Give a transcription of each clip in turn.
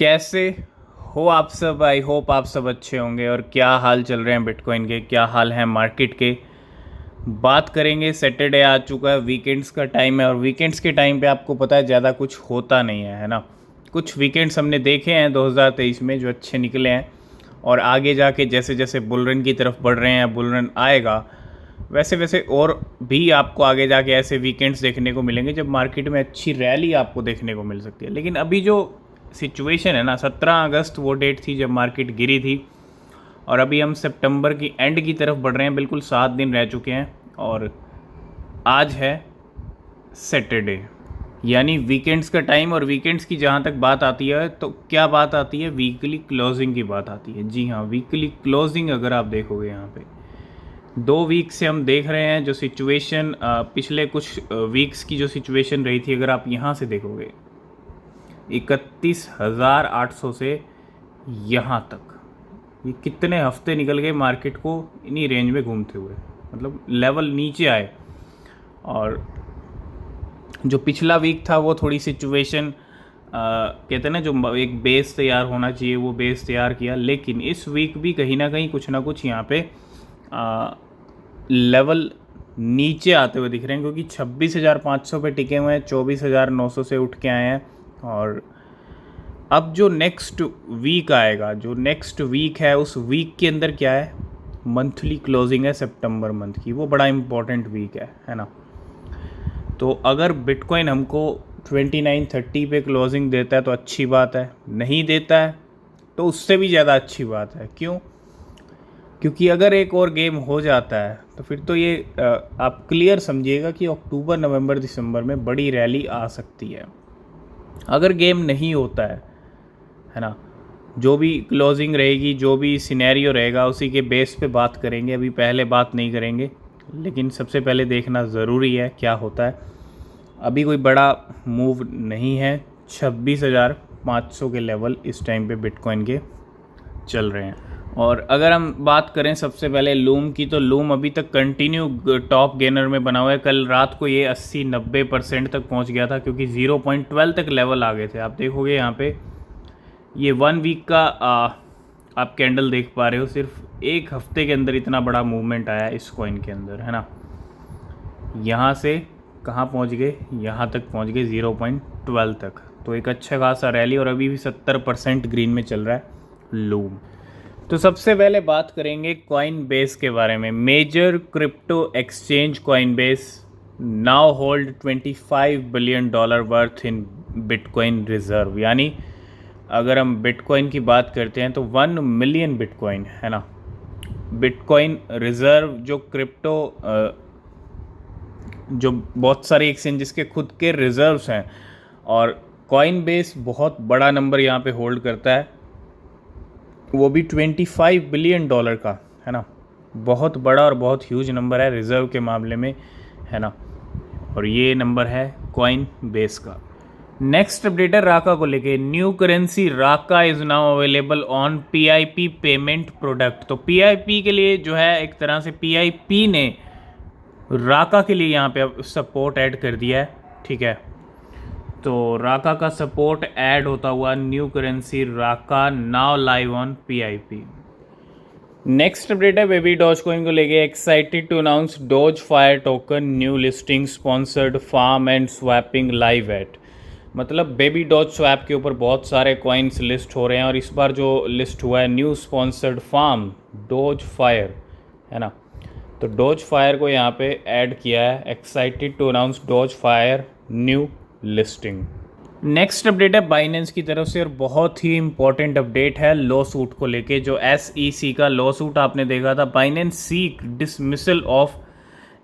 कैसे हो आप सब। आई होप आप सब अच्छे होंगे। और क्या हाल चल रहे हैं बिटकॉइन के, क्या हाल है मार्केट के, बात करेंगे। सैटरडे आ चुका है, वीकेंड्स का टाइम है, और वीकेंड्स के टाइम पे आपको पता है ज़्यादा कुछ होता नहीं है ना। कुछ वीकेंड्स हमने देखे हैं 2023 में जो अच्छे निकले हैं, और आगे जाके जैसे जैसे बुल रन की तरफ बढ़ रहे हैं, बुल रन आएगा वैसे वैसे और भी आपको आगे जाके ऐसे वीकेंड्स देखने को मिलेंगे जब मार्केट में अच्छी रैली आपको देखने को मिल सकती है। लेकिन अभी जो सिचुएशन है ना, 17 अगस्त वो डेट थी जब मार्केट गिरी थी, और अभी हम सितंबर की एंड की तरफ बढ़ रहे हैं। बिल्कुल 7 दिन रह चुके हैं, और आज है सैटरडे, यानी वीकेंड्स का टाइम। और वीकेंड्स की जहाँ तक बात आती है तो क्या बात आती है, वीकली क्लोजिंग की बात आती है। जी हाँ, वीकली क्लोजिंग अगर आप देखोगे यहाँ पे 2 वीक से हम देख रहे हैं जो सिचुएशन, पिछले कुछ वीक्स की जो सिचुएशन रही थी, अगर आप यहाँ से देखोगे 31,800 से यहाँ तक ये कितने हफ्ते निकल गए मार्केट को इन्हीं रेंज में घूमते हुए, मतलब लेवल नीचे आए। और जो पिछला वीक था वो थोड़ी सिचुएशन कहते हैं ना, जो एक बेस तैयार होना चाहिए वो बेस तैयार किया। लेकिन इस वीक भी कहीं ना कुछ यहाँ पे लेवल नीचे आते हुए दिख रहे हैं, क्योंकि 26,500 पे टिके हुए हैं, 24,900 से उठ के आए हैं। और अब जो नेक्स्ट वीक आएगा, जो नेक्स्ट वीक है, उस वीक के अंदर क्या है, मंथली क्लोजिंग है सितंबर मंथ की। वो बड़ा इम्पॉर्टेंट वीक है ना। तो अगर बिटकॉइन हमको 2930 पे क्लोजिंग देता है तो अच्छी बात है, नहीं देता है तो उससे भी ज़्यादा अच्छी बात है। क्यों? क्योंकि अगर एक और गेम हो जाता है तो फिर तो ये आप क्लियर समझिएगा कि अक्टूबर नवंबर दिसंबर में बड़ी रैली आ सकती है। अगर गेम नहीं होता है ना, जो भी क्लोजिंग रहेगी, जो भी सिनेरियो रहेगा, उसी के बेस पे बात करेंगे। अभी पहले बात नहीं करेंगे, लेकिन सबसे पहले देखना ज़रूरी है क्या होता है। अभी कोई बड़ा मूव नहीं है, 26,500 के लेवल इस टाइम पे बिटकॉइन के चल रहे हैं। और अगर हम बात करें सबसे पहले लूम की, तो लूम अभी तक कंटिन्यू टॉप गेनर में बना हुआ है। कल रात को ये 80-90% तक पहुंच गया था, क्योंकि 0.12 तक लेवल आ गए थे। आप देखोगे यहाँ पे ये 1 वीक का आप कैंडल देख पा रहे हो। सिर्फ एक हफ्ते के अंदर इतना बड़ा मूवमेंट आया इस कॉइन के अंदर, है ना। यहाँ से कहाँ पहुँच गए, यहाँ तक पहुँच गए 0.12 तक। तो एक अच्छा खासा रैली, और अभी भी 70% ग्रीन में चल रहा है लूम। तो सबसे पहले बात करेंगे कॉइन बेस के बारे में। Major crypto exchange Coinbase now hold $25 billion worth in bitcoin reserve. यानी अगर हम बिटकॉइन की बात करते हैं तो 1 मिलियन बिटकॉइन, है ना, बिटकॉइन रिजर्व। जो क्रिप्टो जो बहुत सारे एक्सचेंजेस के खुद के रिजर्व्स हैं, और कॉइन बेस बहुत बड़ा नंबर यहाँ पे होल्ड करता है, वो भी $25 बिलियन का, है ना। बहुत बड़ा और बहुत ह्यूज नंबर है रिज़र्व के मामले में, है ना। और ये नंबर है कॉइन बेस का। नेक्स्ट अपडेट है राका को लेके। New currency Raka is now available on PIP payment product. तो PIP के लिए जो है, एक तरह से PIP ने राका के लिए यहाँ पे सपोर्ट ऐड कर दिया है, ठीक है। तो राका का सपोर्ट ऐड होता हुआ new currency Raca now live on PIP। Next update है बेबी डॉज कॉइन को लेके। Excited to announce Doge Fire token new listing sponsored farm and swapping live at. मतलब बेबी डॉज स्वैप के ऊपर बहुत सारे कॉइन्स लिस्ट हो रहे हैं, और इस बार जो लिस्ट हुआ है new sponsored farm Doge Fire, है ना। तो डॉज फायर को यहाँ पे ऐड किया है। Excited to announce Doge Fire new listing. Next update है बाइनेंस की तरफ से, और बहुत ही इंपॉर्टेंट अपडेट है लॉ सूट को लेके। जो SEC का लॉ सूट आपने देखा था, Binance seek dismissal of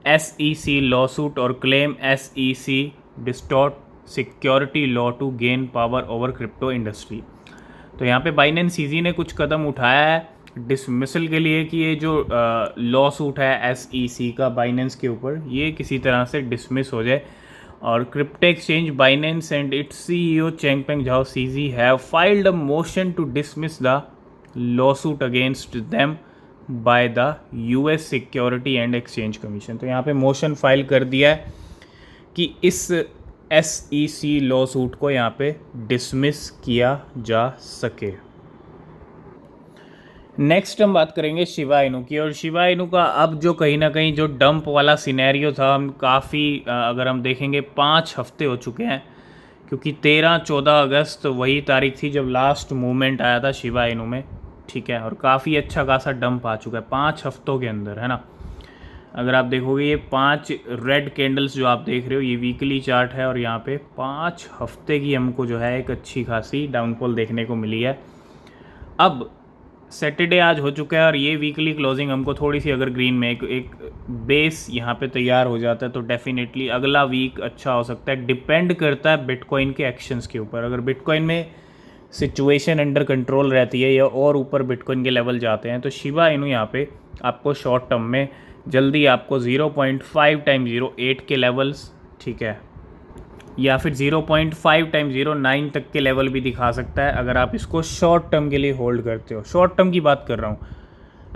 SEC lawsuit और claim SEC distort security law to gain power over crypto industry. तो यहाँ पे बाइनेंस सीजी ने कुछ कदम उठाया है डिसमिसल के लिए, कि ये जो लॉ सूट है SEC का बाइनेंस के ऊपर, ये किसी तरह से डिसमिस हो जाए। और crypto exchange Binance and its CEO Changpeng Zhao CZ have filed a motion to dismiss the lawsuit against them by the US security and exchange commission. तो यहाँ पे मोशन फाइल कर दिया है कि इस SEC लॉ सूट को यहाँ पे डिसमिस किया जा सके। नेक्स्ट हम बात करेंगे शिबा इनू की, और शिबा इनू का अब जो कहीं ना कहीं जो डंप वाला सिनेरियो था, हम काफ़ी अगर हम देखेंगे 5 हफ्ते हो चुके हैं, क्योंकि 13-14 अगस्त वही तारीख थी जब लास्ट मूवमेंट आया था शिबा इनू में, ठीक है, और काफ़ी अच्छा खासा डंप आ चुका है 5 हफ्तों के अंदर, है ना। अगर आप देखोगे ये 5 रेड कैंडल्स जो आप देख रहे हो, ये वीकली चार्ट है, और यहाँ पे 5 हफ्ते की हमको जो है एक अच्छी खासी डाउनफॉल देखने को मिली है। अब सैटरडे आज हो चुका है, और ये वीकली क्लोजिंग हमको थोड़ी सी अगर ग्रीन में एक बेस यहाँ पे तैयार हो जाता है तो डेफिनेटली अगला वीक अच्छा हो सकता है। डिपेंड करता है बिटकॉइन के एक्शंस के ऊपर। अगर बिटकॉइन में सिचुएशन अंडर कंट्रोल रहती है या और ऊपर बिटकॉइन के लेवल जाते हैं तो शिबा इनू यहाँ पे आपको शॉर्ट टर्म में जल्दी आपको 0.5 टाइम्स 08 के लेवल्स, ठीक है, या फिर 0.5 टाइम्स 09 तक के लेवल भी दिखा सकता है, अगर आप इसको शॉर्ट टर्म के लिए होल्ड करते हो। शॉर्ट टर्म की बात कर रहा हूँ।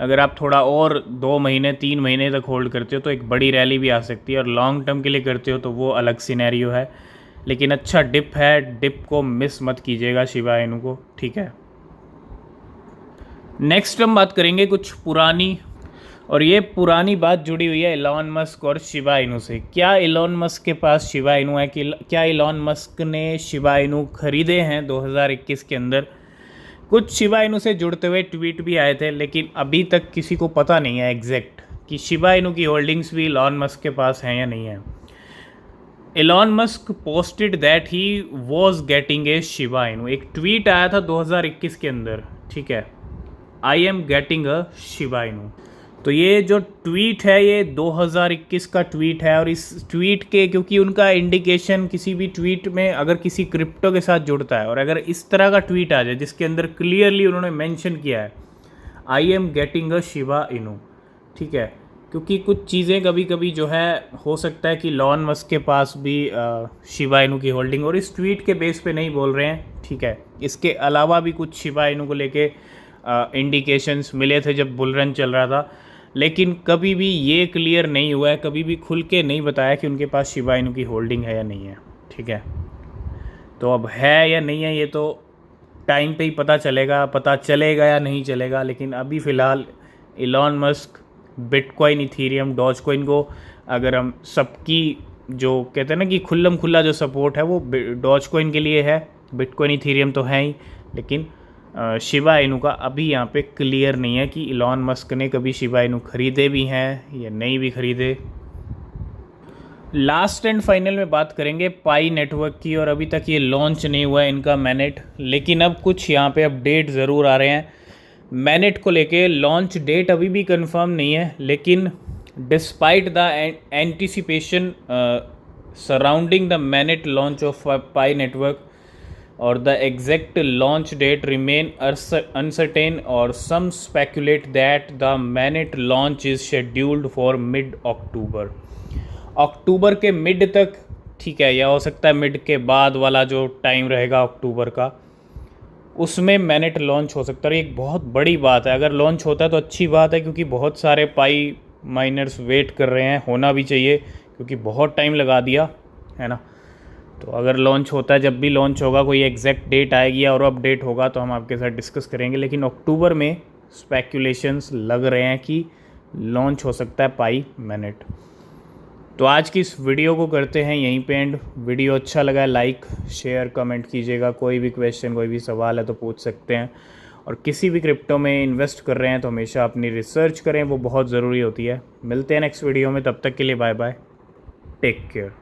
अगर आप थोड़ा और 2 महीने 3 महीने तक होल्ड करते हो तो एक बड़ी रैली भी आ सकती है, और लॉन्ग टर्म के लिए करते हो तो वो अलग सिनेरियो है। लेकिन अच्छा डिप है, डिप को मिस मत कीजिएगा शिबा इनू को, ठीक है। नेक्स्ट हम बात करेंगे कुछ पुरानी, और ये पुरानी बात जुड़ी हुई है इलॉन मस्क और शिबा इनू से। क्या इलॉन मस्क के पास शिबा इनू है, कि क्या इलॉन मस्क ने शिबा इनू खरीदे हैं 2021 के अंदर? कुछ शिबा इनू से जुड़ते हुए ट्वीट भी आए थे, लेकिन अभी तक किसी को पता नहीं है एग्जैक्ट कि शिबा इनू की होल्डिंग्स भी इलॉन मस्क के पास हैं या नहीं है। Elon Musk posted that he was getting a Shiba Inu, एक ट्वीट आया था 2021 के अंदर, ठीक है, I am getting a Shiba Inu. तो ये जो ट्वीट है ये 2021 का ट्वीट है, और इस ट्वीट के क्योंकि उनका इंडिकेशन किसी भी ट्वीट में अगर किसी क्रिप्टो के साथ जुड़ता है, और अगर इस तरह का ट्वीट आ जाए जिसके अंदर क्लियरली उन्होंने मेंशन किया है I am getting a Shiba Inu, ठीक है, क्योंकि कुछ चीज़ें कभी कभी जो है हो सकता है कि इलॉन मस्क के पास भी शिबा इनू की होल्डिंग, और इस ट्वीट के बेस पे नहीं बोल रहे हैं, ठीक है। इसके अलावा भी कुछ शिबा इनू को लेके इंडिकेशंस मिले थे जब बुल रन चल रहा था, लेकिन कभी भी ये क्लियर नहीं हुआ है, कभी भी खुल के नहीं बताया कि उनके पास शिबा इनू की होल्डिंग है या नहीं है, ठीक है। तो अब है या नहीं है ये तो टाइम पे ही पता चलेगा या नहीं चलेगा। लेकिन अभी फ़िलहाल Elon Musk bitcoin, Ethereum, doge coin को अगर हम सबकी जो कहते हैं ना कि खुल्लम खुल्ला जो सपोर्ट है वो डॉज कॉइन के लिए है, बिटकॉइन इथीरियम तो है ही, लेकिन शिबा इनू का अभी यहाँ पे क्लियर नहीं है कि इलॉन मस्क ने कभी शिबा इनू खरीदे भी हैं या नहीं भी खरीदे। लास्ट एंड फाइनल में बात करेंगे पाई नेटवर्क की, और अभी तक ये लॉन्च नहीं हुआ है इनका मैनेट, लेकिन अब कुछ यहाँ पे अपडेट ज़रूर आ रहे हैं मैनेट को लेके। लॉन्च डेट अभी भी कंफर्म नहीं है, लेकिन despite the anticipation surrounding the MANET launch of pi network or the exact launch date remain uncertain, or some speculate that the mainnet launch is scheduled for mid October, अक्टूबर के mid तक, ठीक है, या हो सकता है मिड के बाद वाला जो टाइम रहेगा अक्टूबर का उसमें मैनेट लॉन्च हो सकता है। एक बहुत बड़ी बात है, अगर लॉन्च होता है तो अच्छी बात है, क्योंकि बहुत सारे पाई माइनर्स वेट कर रहे हैं, होना भी चाहिए क्योंकि बहुत टाइम लगा दिया है ना। तो अगर लॉन्च होता है, जब भी लॉन्च होगा कोई एग्जैक्ट डेट आएगी और अपडेट होगा तो हम आपके साथ डिस्कस करेंगे, लेकिन अक्टूबर में स्पेकुलेशंस लग रहे हैं कि लॉन्च हो सकता है पाई मैनेट। तो आज की इस वीडियो को करते हैं यहीं पे एंड। वीडियो अच्छा लगा है लाइक शेयर कमेंट कीजिएगा, कोई भी क्वेश्चन कोई भी सवाल है तो पूछ सकते हैं, और किसी भी क्रिप्टो में इन्वेस्ट कर रहे हैं तो हमेशा अपनी रिसर्च करें, वो बहुत ज़रूरी होती है। मिलते हैं नेक्स्ट वीडियो में, तब तक के लिए बाय बाय, टेक केयर।